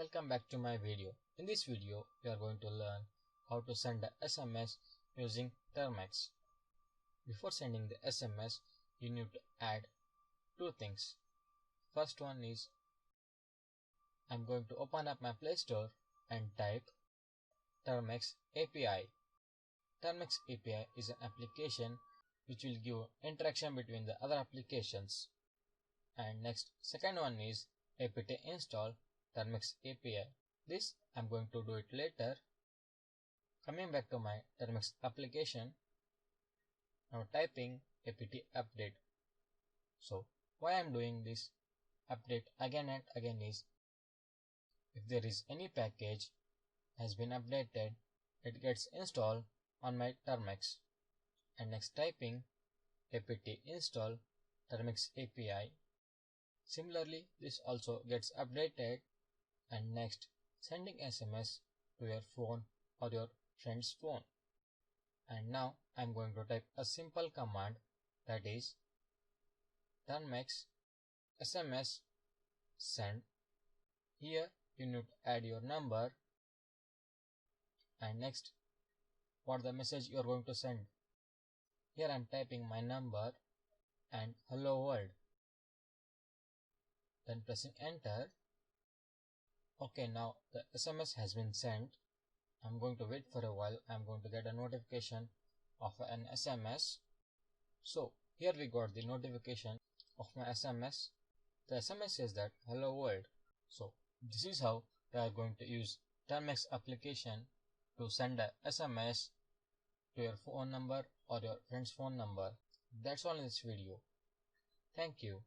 Welcome back to my video. In this video, we are going to learn how to send a SMS using termux. Before sending the SMS, you need to add two things. First one is, I'm going to open up my Play Store and type termux API. Termux API is an application which will give interaction between the other applications. And next, second one is apt install termux API. This I'm going to do it later. Coming back to my termux application, now typing apt update. So why I'm doing this update again and again is, if there is any package has been updated, it gets installed on my termux. And next, typing apt install termux API. Similarly, this also gets updated. And next, sending SMS to your phone or your friend's phone. And now I'm going to type a simple command, that is termux SMS send. Here you need to add your number and next what the message you are going to send. Here I'm typing my number and hello world. Then pressing enter. Okay, now the SMS has been sent. I'm going to wait for a while. I'm going to get a notification of an SMS. So here we got the notification of my SMS. The SMS says that hello world. So this is how we are going to use termux application to send a SMS to your phone number or your friend's phone number. That's all in this video. Thank you.